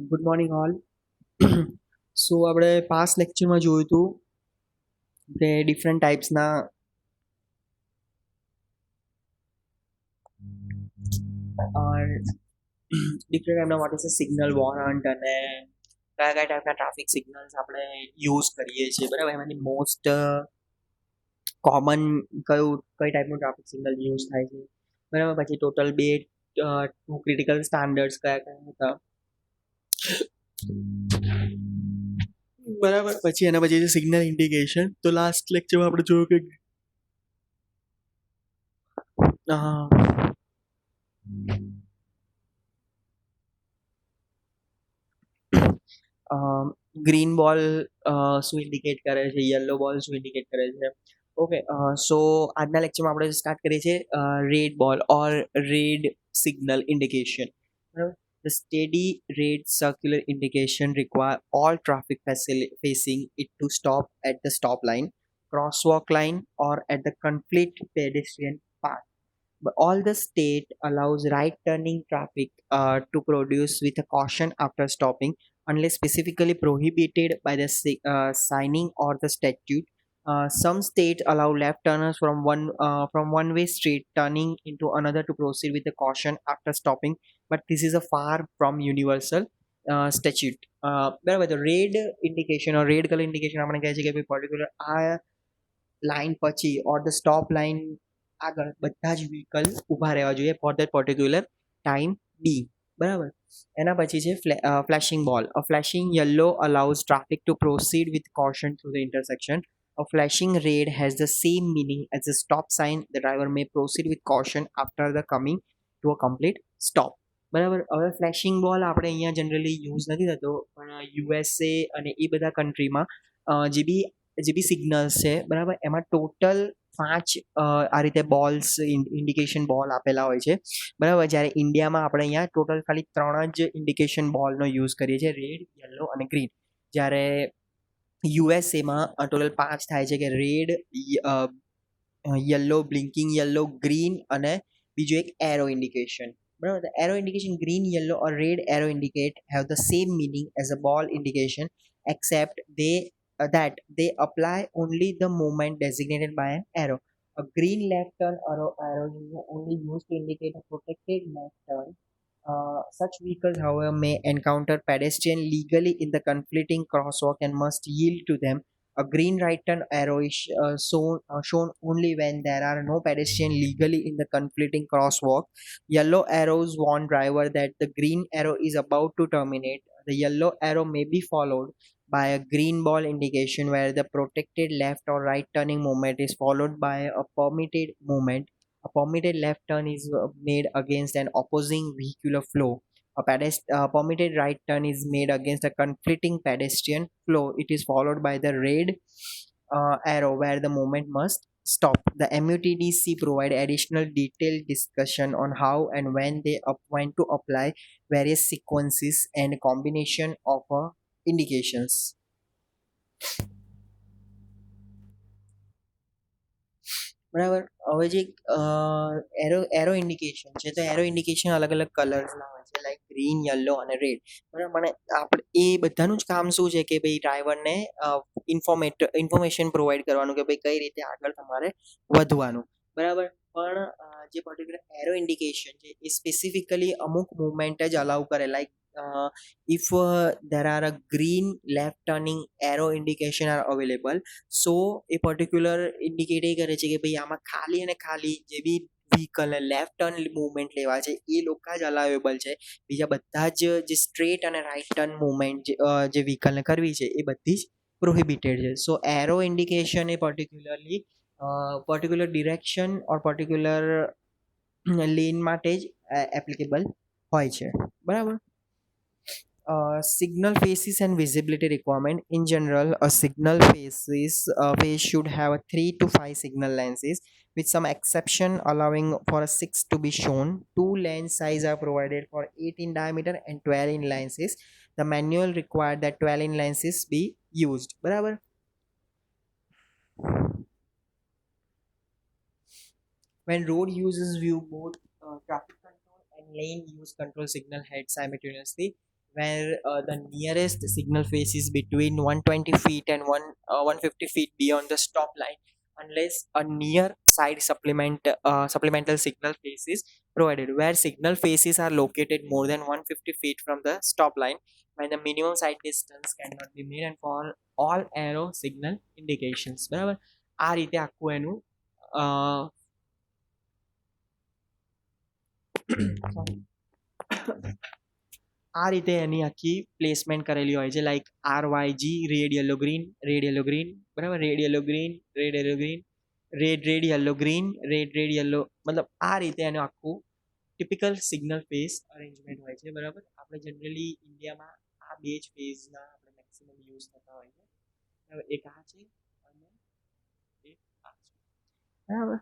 Good morning all. સો આપણે past લેક્ચરમાં જોયું હતું કે ડિફરન્ટ ટાઈપ્સના ડિફરન્ટ ટાઈપના વોટ ઇઝ સિગ્નલ વોરંટ અને કયા કયા ટાઈપના ટ્રાફિક સિગ્નલ્સ આપણે યુઝ કરીએ છીએ, બરાબર. એમાંથી મોસ્ટ કોમન કઈ ટાઈપનું ટ્રાફિક સિગ્નલ યુઝ થાય છે, બરાબર. પછી ટોટલ બે ટુ ક્રિટિકલ સ્ટાન્ડર્ડ્સ કયા કયા હતા, બરાબર. પછી એના પછી છે સિગ્નલ ઇન્ડિકેશન. તો લાસ્ટ લેક્ચરમાં આપણે જોયું કે ગ્રીન બોલ શું ઇન્ડિકેટ કરે છે, યલો બોલ શું ઇન્ડિકેટ કરે છે. ઓકે, સો આજના લેક્ચરમાં આપણે સ્ટાર્ટ કરીએ છીએ રેડ બોલ ઓર રેડ સિગ્નલ ઇન્ડિકેશન, બરાબર. The steady red circular indication require all traffic facing it to stop at the stop line, crosswalk line, or at the complete pedestrian path. But all the state allows right turning traffic to produce with a caution after stopping unless specifically prohibited by the signing or the statute. Some states allow left turners from one way street turning into another to proceed with a caution after stopping, but this is a far from universal statute. બરાબર. તો red indication ઓર red colour indication આપણે કહે છે કે ભાઈ particular આ line પછી or the stop line આગળ બધા જ વ્હીકલ ઊભા રહેવા જોઈએ ફોર ધેટ પર્ટિક્યુલર ટાઈમ બી, બરાબર. એના પછી છે flashing ball. A flashing yellow allows traffic to proceed with caution through the intersection. A flashing red has the same meaning as a stop sign. The driver may proceed with caution after the coming to a complete stop. બરાબર. હવે flashing બોલ આપણે અહીંયા generally use નથી થતો, પણ USA અને એ બધા કન્ટ્રીમાં જે બી સિગ્નલ્સ છે, બરાબર, એમાં ટોટલ 5 આ રીતે બોલ્સ ઇન્ડિકેશન બોલ આપેલા હોય છે, બરાબર. જ્યારે ઇન્ડિયામાં આપણે અહીંયા ટોટલ ખાલી 3 જ ઇન્ડિકેશન બોલનો યુઝ કરીએ છીએ, રેડ, યલો અને ગ્રીન. જ્યારે યુએસએમાં ટોટલ 5 થાય છે, કે red, yellow, blinking yellow, green અને બીજું એક એરો ઇન્ડિકેશન, બરાબર. The arrow indication green, yellow or red arrow indicate have the same meaning as a ball indication, except that they apply only the moment designated by an arrow. A green left turn arrow is only used to indicate a protected left turn. Such vehicles, however, may encounter pedestrians legally in the conflicting crosswalk and must yield to them. A green right turn arrow is shown only when there are no pedestrians legally in the conflicting crosswalk. Yellow arrows warn driver that the green arrow is about to terminate. The yellow arrow may be followed by a green ball indication where the protected left or right turning movement is followed by a permitted movement. A permitted left turn is made against an opposing vehicular flow. A permitted right turn is made against a conflicting pedestrian flow. It is followed by the red arrow where the movement must stop. The MUTDC provide additional detailed discussion on how and when to apply various sequences and combination of indications. બરાબર. હવે જે arrow indication છે, તો arrow indication અલગ અલગ કલર્સના હોય છે, like green, yellow અને રેડ, બરાબર. મને આપણે એ બધાનું જ કામ શું છે કે ભાઈ ડ્રાઈવરને ઇન્ફોર્મેશન પ્રોવાઈડ કરવાનું કે ભાઈ કઈ રીતે આગળ તમારે વધવાનું, બરાબર. પણ જે પર્ટિક્યુલર એરો ઇન્ડિકેશન છે એ સ્પેસિફિકલી અમુક મુવમેન્ટ જ અલાઉ કરે, like if there are a green left turning arrow indication are available, so એ પર્ટિક્યુલર ઇન્ડિકેટ એ કરે છે કે ભાઈ આમાં ખાલી અને ખાલી જે બી વ્હીકલને લેફ્ટ ટર્ન મૂવમેન્ટ લેવા છે એ લોકો જ અલાવેબલ છે. બીજા બધા જ જે સ્ટ્રેટ અને રાઇટ ટર્ન મૂવમેન્ટ જે વ્હીકલને કરવી છે એ બધી જ પ્રોહિબિટેડ છે. સો એરો ઇન્ડિકેશન એ પર્ટિક્યુલર ડિરેક્શન ઓર પર્ટિક્યુલર લેન માટે જ એપ્લિકેબલ હોય છે, બરાબર. Signal faces and visibility requirement. In general, a signal face should have a 3 to 5 signal lenses, with some exception allowing for a 6 to be shown. Two lens size are provided for 8 in diameter and 12 in lenses. The manual required that 12 in lenses be used, બરાબર. When road users view both traffic control and lane use control signal head simultaneously, where the nearest signal face is between 120 feet and 150 feet beyond the stop line, unless a near side supplemental signal face is provided. Where signal faces are located more than 150 feet from the stop line, when the minimum sight distance cannot be made, and for all arrow signal indications. બરાબર, આ રીતે આખું એનું sorry. આ રીતે એની આખી placement કરેલી હોય છે, like RYG red yellow green, બરાબર, red yellow green, red yellow, મતલબ આ રીતે એનું આખું ટિપિકલ સિગ્નલ ફેઝ અરેન્જમેન્ટ હોય છે. બરાબર, આપણે જનરલી ઇન્ડિયામાં આ બે જ ફેઝના આપણે મેક્સિમમ યુઝ થતા હોય છે. બરાબર, એક આ છે અને એક આ છે. બરાબર.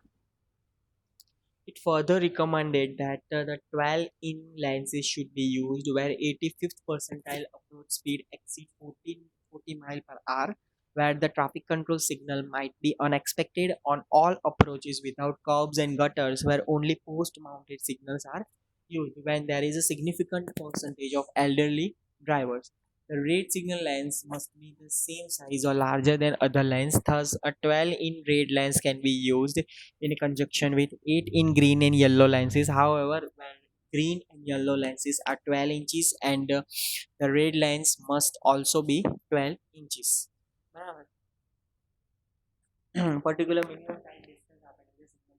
It further recommended that the 12-in lenses should be used where 85th percentile approach speed exceeds 40 mile per hour, where the traffic control signal might be unexpected on all approaches without curbs and gutters, where only post-mounted signals are used when there is a significant percentage of elderly drivers. The red signal lens must be the same size or larger than other lens. Thus, a 12-in red lens can be used in conjunction with 8-in green and yellow lenses. However, when green and yellow lenses are 12 inches and the red lens must also be 12 inches. બરાબર. Particular minimum time distance આપેલું છે signal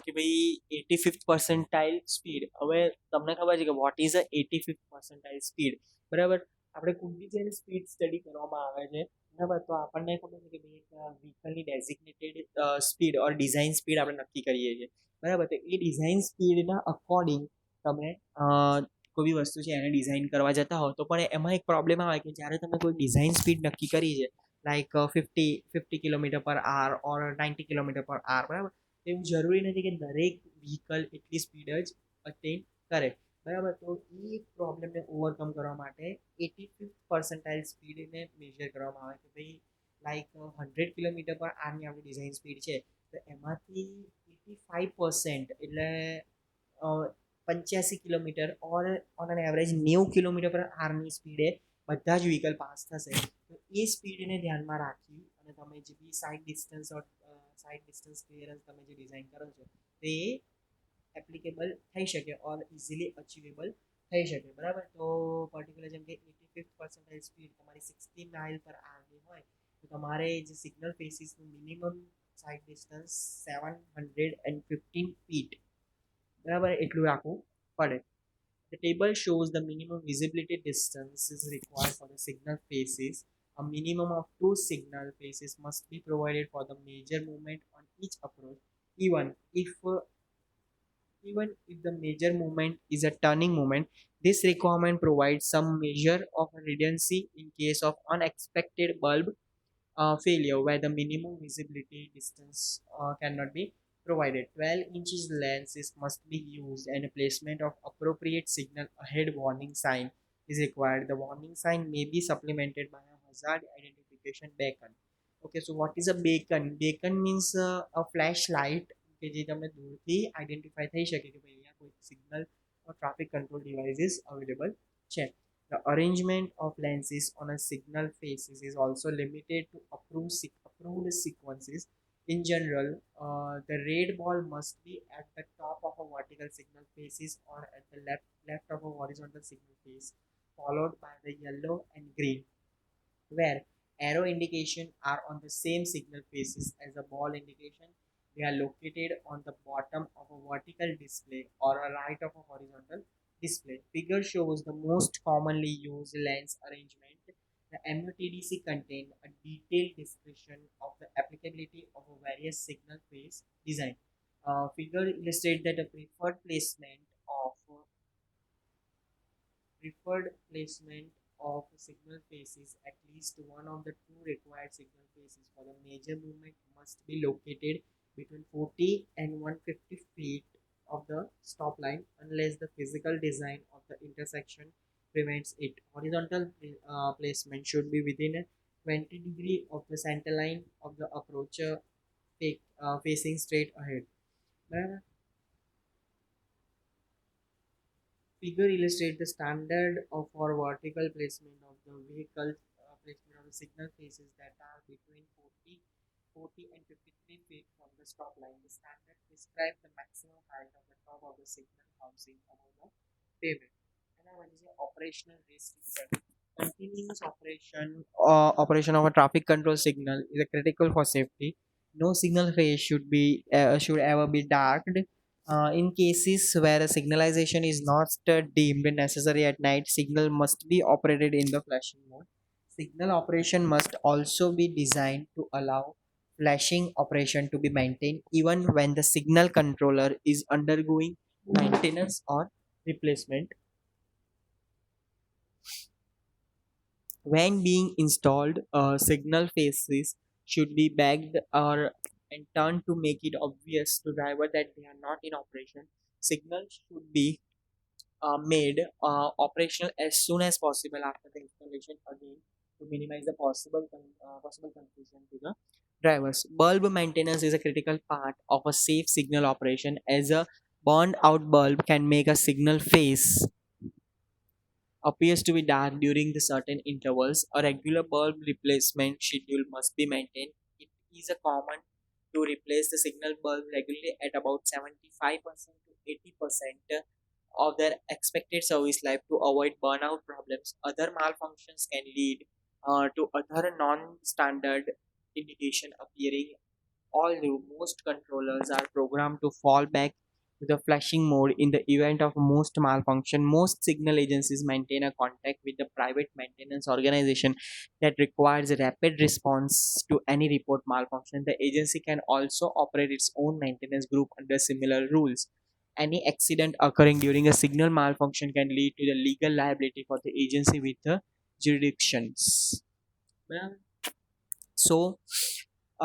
કે ભાઈ 85th percentile speed. હવે તમને ખબર છે કે what is a 85th percentile speed? બરાબર, આપણે કોઈ બી જ્યારે સ્પીડ સ્ટડી કરવામાં આવે છે, બરાબર, તો આપણને ખબર છે કે ભાઈ એક વ્હીકલની ડેઝિગ્નેટેડ સ્પીડ ઓર ડિઝાઇન સ્પીડ આપણે નક્કી કરીએ છીએ. બરાબર, તો એ ડિઝાઇન સ્પીડના અકોર્ડિંગ તમે કોઈ બી વસ્તુ છે એને ડિઝાઇન કરવા જતા હો, તો પણ એમાં એક પ્રોબ્લેમ આવે કે જ્યારે તમે કોઈ ડિઝાઇન સ્પીડ નક્કી કરી છે, લાઈક 50 કિલોમીટર પર આર ઓર 90 કિલોમીટર પર આર, બરાબર, એવું જરૂરી નથી કે દરેક વ્હીકલ એટલી સ્પીડ જ અટેન કરે. બરાબર, તો એ પ્રોબ્લેમને ઓવરકમ કરવા માટે 85th percentile સ્પીડને મેજર કરવામાં આવે કે ભાઈ લાઈક 100 કિલોમીટર પર આરની આપણી ડિઝાઇન સ્પીડ છે, તો એમાંથી 85% એટલે 85 kilometre or on an average 90 kilometre પર આરની સ્પીડે બધા જ વ્હીકલ પાસ થશે. તો એ સ્પીડને ધ્યાનમાં રાખી અને તમે જે બી સાઇડ ડિસ્ટન્સ ક્લિયરન્સ તમે જે ડિઝાઇન કરો છો તે એપ્લિકેબલ થઈ શકે ઓર ઇઝીલી અચીવેબલ થઈ શકે. બરાબર, તો પર્ટિક્યુલર જેમ કે 85th percentile સ્પીડ તમારી 60 માઇલ પર આવની હોય, તો તમારે જે સિગ્નલ ફેસીસનું મિનિમમ સાઇડ ડિસ્ટન્સ 715 ફીટ, બરાબર, એટલું રાખવું પડે. The table shows the minimum visibility distance is required for the signal faces. A minimum of 2 signal faces must be provided for the major movement on each approach, even if uh, even if the major movement is a turning movement. This requirement provides some measure of redundancy in case of unexpected bulb failure where the minimum visibility distance cannot be provided. 12 inches lenses must be used and a placement of appropriate signal ahead warning sign is required. The warning sign may be supplemented by a hazard identification beacon. Okay, so what is a beacon? Beacon means a flashlight કે જે તમને દૂરથી identify થઈ શકે કે ભાઈ અહીંયા કોઈ signal or traffic control devices available છે. The arrangement of lenses on a signal faces is also limited to approved sequences. In general, the red ball must be at the top of a vertical signal faces or at the left of a horizontal signal face, followed by the yellow and green, where arrow indication are on the same signal faces as the ball indication. They are located on the bottom of a vertical display or a right of a horizontal display. Figure shows the most commonly used lens arrangement. The MUTDC contain a detailed description of the applicability of a various signal phase design. Figure illustrates that a preferred placement of signal faces, at least one of the two required signal faces for the major movement must be located between 40 and 150 feet of the stop line unless the physical design of the intersection prevents it. Horizontal placement should be within a 20 degree of the center line of the approacher facing straight ahead. બરાબર, Figure illustrate the standard of for vertical placement of the vehicle, placement of the signal faces that are between 40 and 53 feet from the stop line. The standard describe the maximum height of the top of the signal housing above the pavement. And now what is the operational restriction? Continuous operation of a traffic control signal is a critical for safety. No signal phase should ever be darkened. In cases where a signalization is not deemed necessary at night, signal must be operated in the flashing mode. Signal operation must also be designed to allow flashing operation to be maintained even when the signal controller is undergoing maintenance or replacement. When being installed, signal faces should be backed or and turned to make it obvious to driver that they are not in operation. Signals should be made operational as soon as possible after the installation again to minimize the possible confusion to the drivers. Bulb maintenance is a critical part of a safe signal operation as a burned out bulb can make a signal phase appears to be dark during the certain intervals. A regular bulb replacement schedule must be maintained. It is a common to replace the signal bulb regularly at about 75% to 80% of their expected service life to avoid burnout problems. Other malfunctions can lead to other non-standard indication appearing. Although most controllers are programmed to fall back to the flashing mode in the event of most malfunction, most signal agencies maintain a contact with the private maintenance organization that requires a rapid response to any report malfunction. The agency can also operate its own maintenance group under similar rules. Any accident occurring during a signal malfunction can lead to the legal liability for the agency with the jurisdictions. So,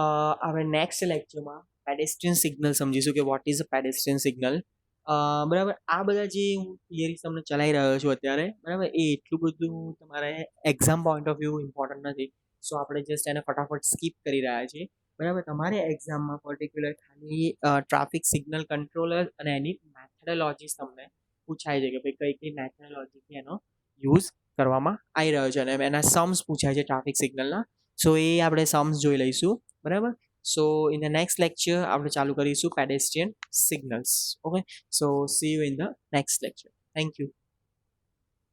આપણે next લેક્ચરમાં પેડેસ્ટ્રિયન signal સમજીશું કે what is a પેડેસ્ટ્રિયન signal. બરાબર, આ બધા જે હું theory તમને ચલાવી રહ્યો છું અત્યારે, બરાબર, એ એટલું બધું તમારે exam point of view important નથી. સો આપણે જસ્ટ એને ફટાફટ સ્કીપ કરી રહ્યા છીએ. બરાબર, તમારે એક્ઝામમાં પર્ટિક્યુલર ખાલી ટ્રાફિક સિગ્નલ કંટ્રોલર અને એની મેથડોલોજીસ તમને પૂછાય છે કે ભાઈ કઈ કઈ મેથડોલોજીથી એનો યુઝ કરવામાં આવી રહ્યો છે અને એના સમ્સ પૂછાય છે ટ્રાફિક સિગ્નલના. સો એ આપણે સમ્સ જોઈ લઈશું. બરાબર, so in the next lecture આપણે ચાલુ કરીશું pedestrian signals. Okay, so see you in the next lecture. Thank you.